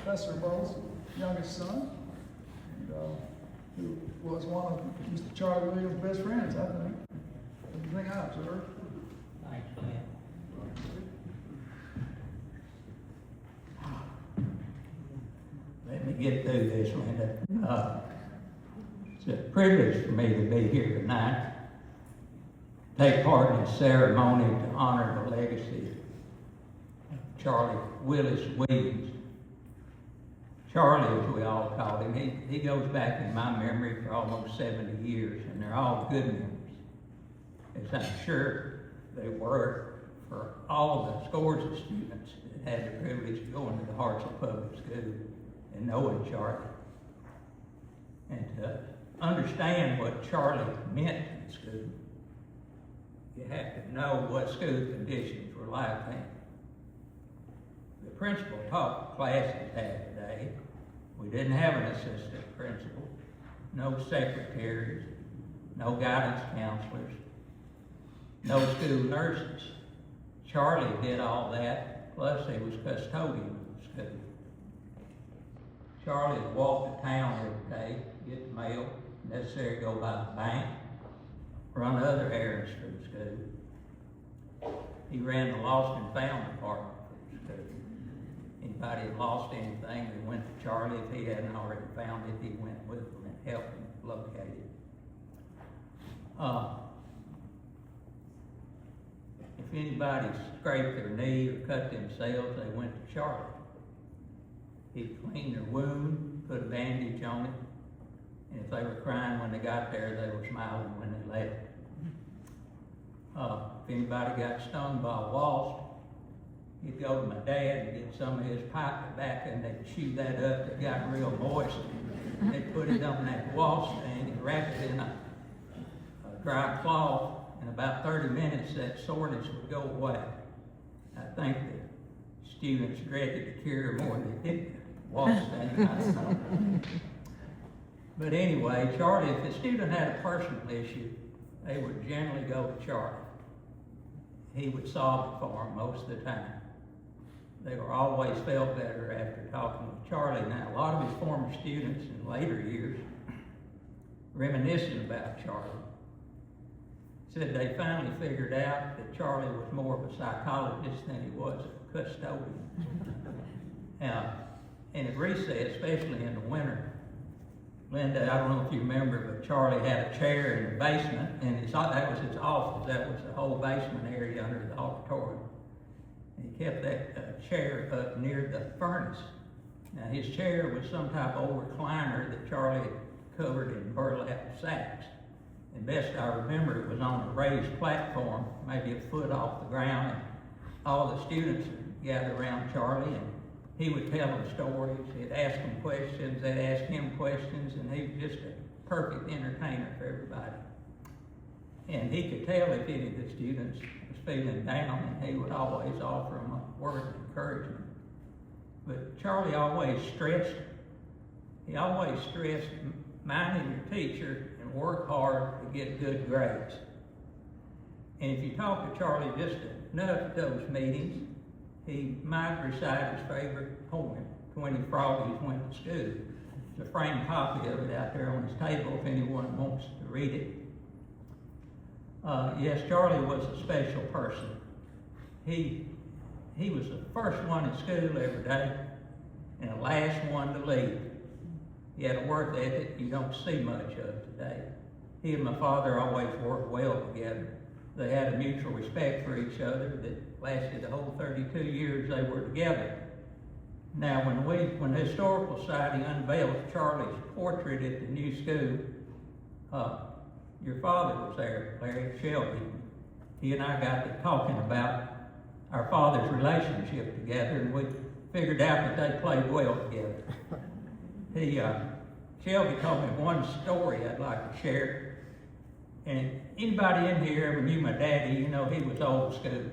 Professor Bowles' youngest son, and, who was one of Mr. Charlie Williams' best friends, I think. Everything I observed. Thanks, man. Let me get through this, Linda. It's a privilege for me to be here tonight, take part in a ceremony to honor the legacy of Charlie Willis Williams. Charlie, as we all called him, he goes back in my memory for almost 70 years, and they're all good memories, as I'm sure they were for all the scores of students that had the privilege of going to the Hartselle Public School and knowing Charlie. And to understand what Charlie meant in school, you have to know what school conditions were like then. The principal taught classes had today. We didn't have an assistant principal, no secretaries, no guidance counselors, no school nurses. Charlie did all that, plus he was custodian of the school. Charlie would walk to town every day, get the mail, necessary to go by the bank, run other errands for the school. He ran the lost and found department for the school. Anybody had lost anything, they went to Charlie. If he hadn't already found it, he went with them and helped them locate it. If anybody scraped their knee or cut themselves, they went to Charlie. He'd clean their wound, put a bandage on it, and if they were crying when they got there, they were smiling when they left. If anybody got stung by a wasp, he'd go to my dad and get some of his pipe tobacco, and they'd chew that up. It got real moist. They'd put it on that wasp thing and wrap it in a dry cloth. In about 30 minutes, that soreness would go away. I think the students dreaded the cure more than they did the wasp thing. I don't know. But anyway, Charlie, if the student had a personal issue, they would generally go to Charlie. He would solve it for them most of the time. They were always felt better after talking with Charlie. Now, a lot of his former students in later years, reminiscing about Charlie, said they finally figured out that Charlie was more of a psychologist than he was a custodian. And at recess, especially in the winter, Linda, I don't know if you remember, but Charlie had a chair in the basement, and that was his office. That was the whole basement area under the auditorium. And he kept that chair up near the furnace. Now, his chair was some type of old recliner that Charlie had covered in burlap sacks. And best I remember, it was on a raised platform, maybe a foot off the ground, and all the students would gather around Charlie, and he would tell them stories. He'd ask them questions, they'd ask him questions, and he was just a perfect entertainer for everybody. And he could tell if any of the students was feeling down, and he would always offer them a word of encouragement. But Charlie always stressed, minding your teacher and work hard to get good grades. And if you talk to Charlie just enough at those meetings, he might recite his favorite poem, 20 Froggies Went to School. There's a framed copy of it out there on his table if anyone wants to read it. Yes, Charlie was a special person. He was the first one in school every day and the last one to leave. He had a work ethic you don't see much of today. He and my father always worked well together. They had a mutual respect for each other that lasted the whole 32 years they were together. Now, when the Historical Society unveiled Charlie's portrait at the new school, your father was there, Larry Shelby. He and I got to talking about our father's relationship together, and we figured out that they played well together. Shelby told me one story I'd like to share. And anybody in here ever knew my daddy, you know he was old school.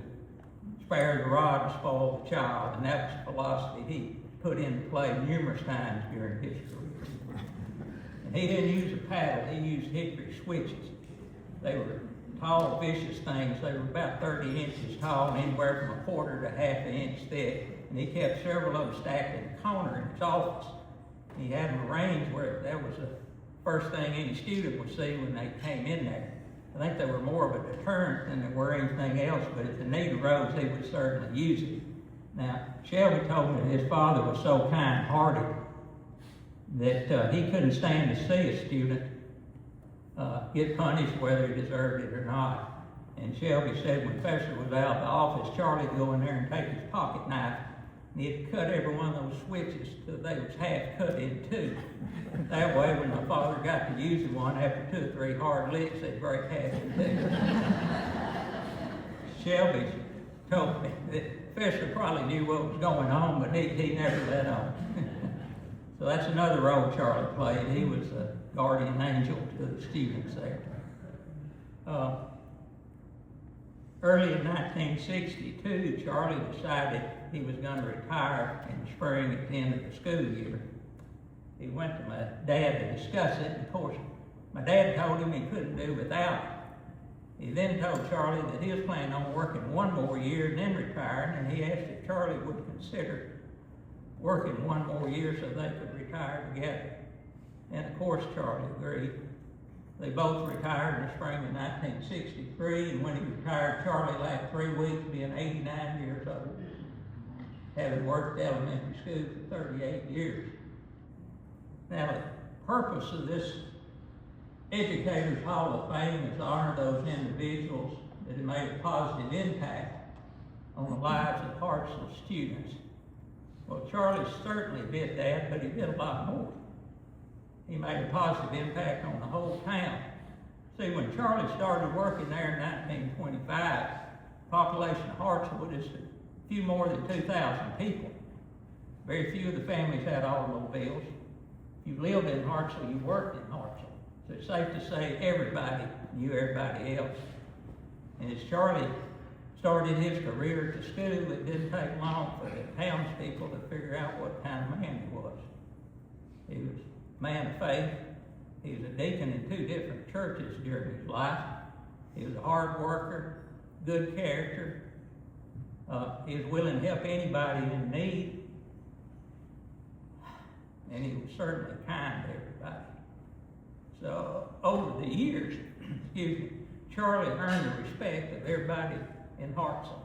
Spare the rod and spoil the child, and that was a philosophy he put into play numerous times during his career. And he didn't use a paddle, he used hickory switches. They were tall, vicious things. They were about 30 inches tall and anywhere from a quarter to half an inch thick. And and he kept several of them stacked in the corner in his office. He had them arranged where that was the first thing any student would see when they came in there. I think they were more of a deterrent than they were anything else, but if the need arose, he would certainly use it. Now, Shelby told me that his father was so kind-hearted that he couldn't stand to see a student get punished whether he deserved it or not. And Shelby said when Professor was out of the office, Charlie would go in there and take his pocket knife, and he'd cut every one of those switches till they was half cut in two. That way, when my father got to using one, after 2 or 3 hard licks, they'd break half in two. Shelby told me that Professor probably knew what was going on, but he never let on. So that's another role Charlie played. He was a guardian angel to the students there. Early in 1962, Charlie decided he was going to retire in the spring at the end of the school year. He went to my dad to discuss it, and of course, my dad told him he couldn't do without it. He then told Charlie that he was planning on working 1 more year and then retiring, and he asked if Charlie would consider working 1 more year so they could retire together. And of course, Charlie agreed. They both retired in the spring of 1963, and when he retired, Charlie left 3 weeks being 89 years old, having worked elementary school for 38 years. Now, the purpose of this Educators Hall of Fame is to honor those individuals that have made a positive impact on the lives of Hartselle students. Well, Charlie certainly did that, but he did a lot more. He made a positive impact on the whole town. See, when Charlie started working there in 1925, the population of Hartselle was just a few more than 2,000 people. Very few of the families had automobiles. If you lived in Hartselle, you worked in Hartselle. So it's safe to say everybody knew everybody else. And as Charlie started his career at the school, it didn't take long for the townspeople to figure out what kind of man he was. He was a man of faith. He was a deacon in 2 different churches during his life. He was a hard worker, good character. He was willing to help anybody in need. And he was certainly kind to everybody. So over the years, Charlie earned the respect of everybody in Hartselle.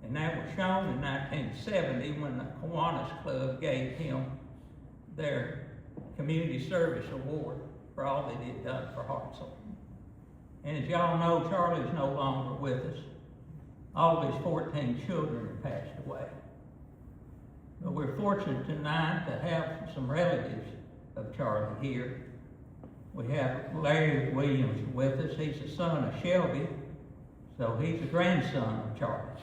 And that was shown in 1970 when the Kiwanis Club gave him their Community Service Award for all that he'd done for Hartselle. And as y'all know, Charlie is no longer with us. All of his 14 children have passed away. But we're fortunate tonight to have some relatives of Charlie here. We have Larry Williams with us. He's the son of Shelby, so he's a grandson of Charlie's.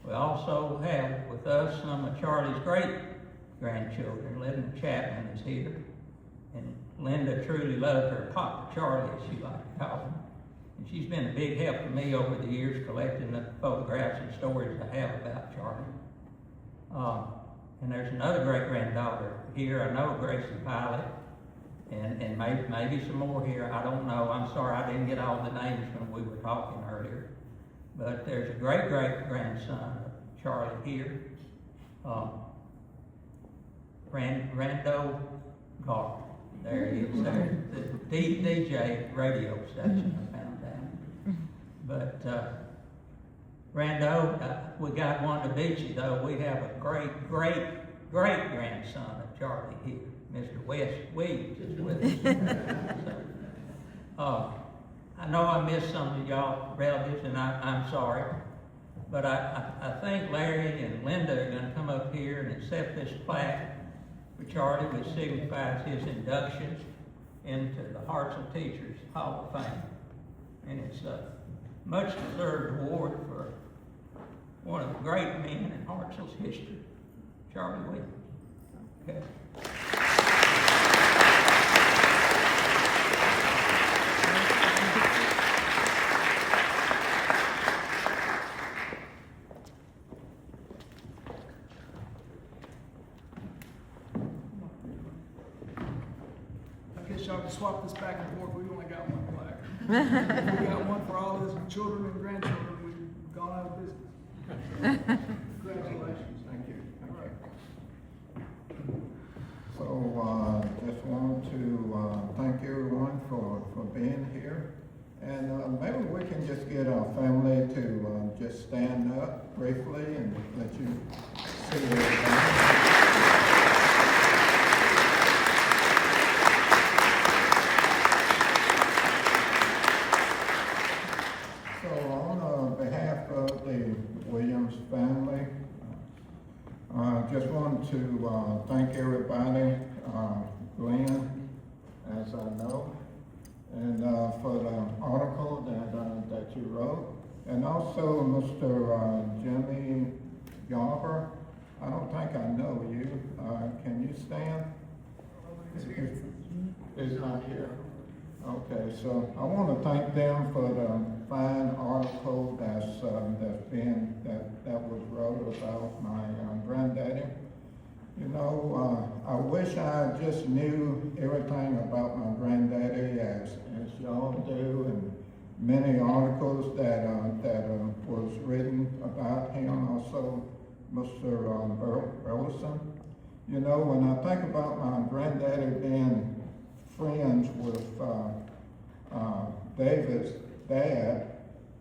We also have with us some of Charlie's great-grandchildren. Linda Chapman is here. And Linda truly loved her Papa Charlie, as she liked to call him. And she's been a big help to me over the years, collecting the photographs and stories I have about Charlie. And there's another great-granddaughter here. I know Gracie Pilot. And maybe some more here. I don't know. I'm sorry I didn't get all the names when we were talking earlier. But there's a great-great-grandson of Charlie here. Rando Gardner. There he is there. The DJ radio station I found out. But Rando, we got one to beat you though. We have a great-grandson of Charlie here. Mr. Wes Williams is with us. So, I know I missed some of y'all relatives, and I'm sorry. But I think Larry and Linda are going to come up here and accept this plaque for Charlie, which signifies his induction into the Hartselle Teachers Hall of Fame. And it's a much-deserved award for one of the great men in Hartselle's history, Charlie Williams. Okay. Y'all can swap this back and forth. We only got one plaque. We got one for all his children and grandchildren. We've gone out of business. Congratulations. Thank you. just want to thank everyone for being here. And maybe we can just get our family to just stand up briefly and let you see everything. Williams family. Just want to thank everybody, Glenn, as I know, and for the article that you wrote, and also Mr. Jimmy Garber. I don't think I know you. Can you stand? He's not here. Okay, so I want to thank them for the fine article that was wrote about my granddaddy. You know, I wish I just knew everything about my granddaddy as y'all do, and many articles that was written about him. Also, Mr. Burleson. You know, when I think about my granddaddy being friends with David's dad,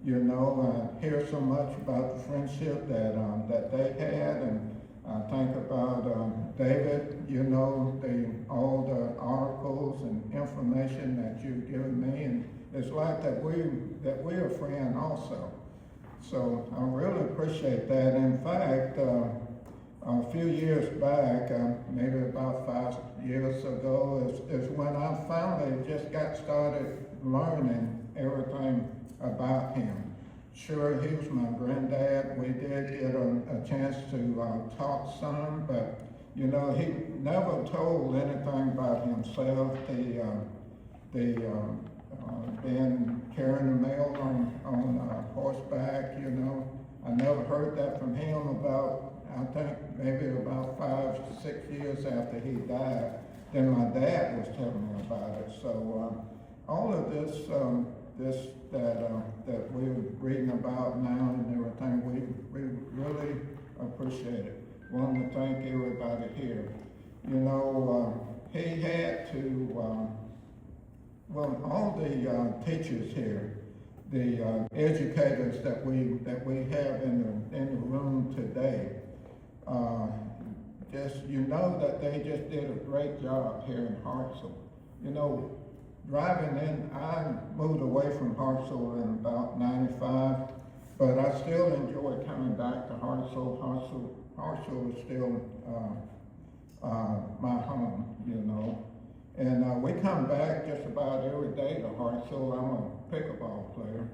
you know, I hear so much about the friendship that they had, and I think about David, you know, all the articles and information that you've given me, and it's like that we're a friend also. So I really appreciate that. In fact, a few years back, maybe about 5 years ago, is when I finally just got started learning everything about him. Sure, he was my granddad. We did get a chance to talk some, but you know, he never told anything about himself. Being carrying the mail on horseback, you know, I never heard that from him about, I think maybe about 5 to 6 years after he died. Then my dad was telling me about it. So all of this that we're reading about now and everything, we really appreciate it. Want to thank everybody here. You know, he had to, well, all the teachers here, the educators that we have in the room today, just, you know, that they just did a great job here in Hartselle. You know, driving in, I moved away from Hartselle in about 95, but I still enjoy coming back to Hartselle. Hartselle is still my home, you know. And we come back just about every day to Hartselle. I'm a pickleball player.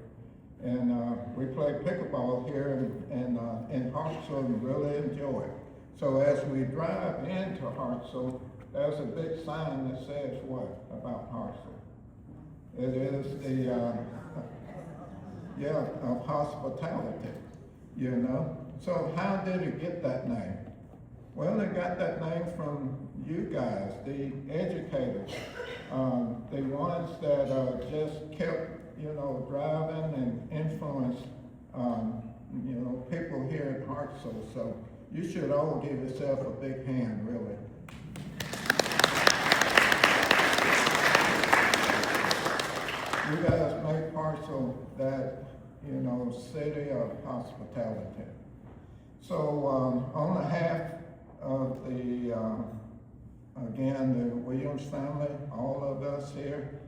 And we play pickleball here in Hartselle and really enjoy it. So as we drive into Hartselle, there's a big sign that says what about Hartselle? It is the, of hospitality, you know. So how did it get that name? Well, it got that name from you guys, the educators, the ones that just kept, you know, driving and influenced, you know, people here in Hartselle. So you should all give yourself a big hand, really. You guys make Hartselle that, you know, city of hospitality. So on behalf of the, again, the Williams family, all of us here,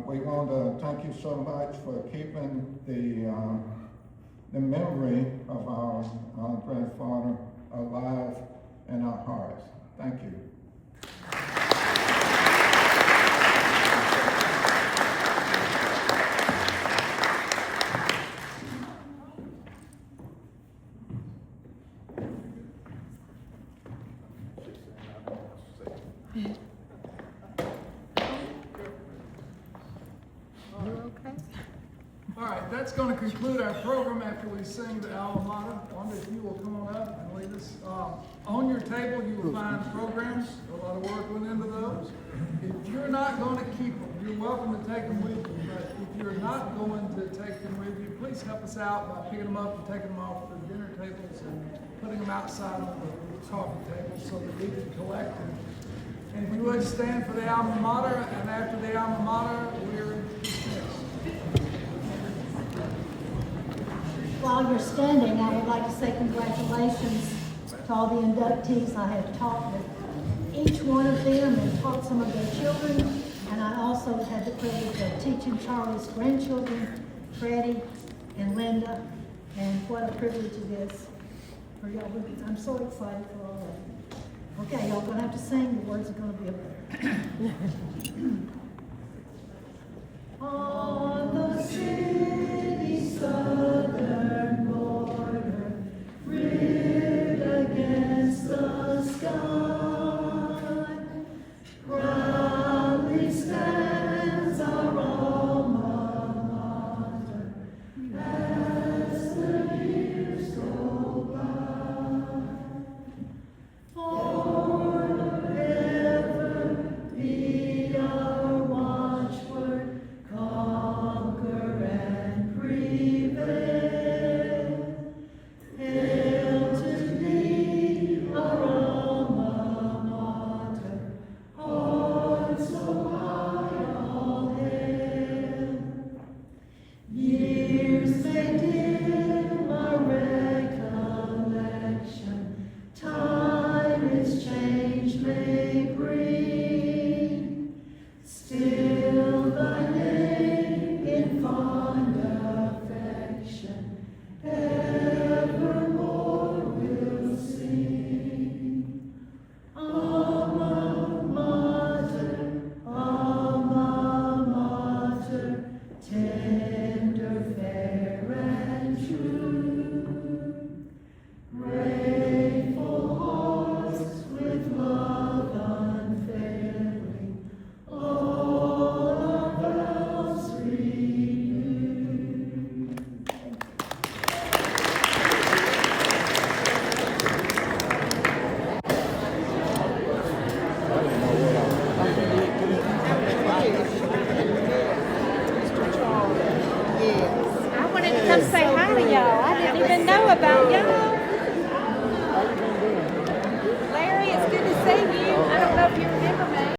we want to thank you so much for keeping the memory of our grandfather alive in our hearts. Thank you. All right, that's going to conclude our program after we sing the alma mater. Wanda, if you will come on up and lead us. On your table, you will find programs. A lot of work went into those. If you're not going to keep them, you're welcome to take them with you. But if you're not going to take them with you, please help us out by picking them up and taking them off the dinner tables and putting them outside on the coffee tables so that we can collect them And if you would stand for the alma mater, and after the alma mater, we're dismissed. While you're standing, I would like to say congratulations to all the inductees. I have talked with each one of them and taught some of their children, and I also had the privilege of teaching Charlie's grandchildren, Freddie and Linda, and what a privilege it is for y'all. I'm so excited for all of you. Okay, y'all gonna have to sing. The words are gonna be up there. On the sea.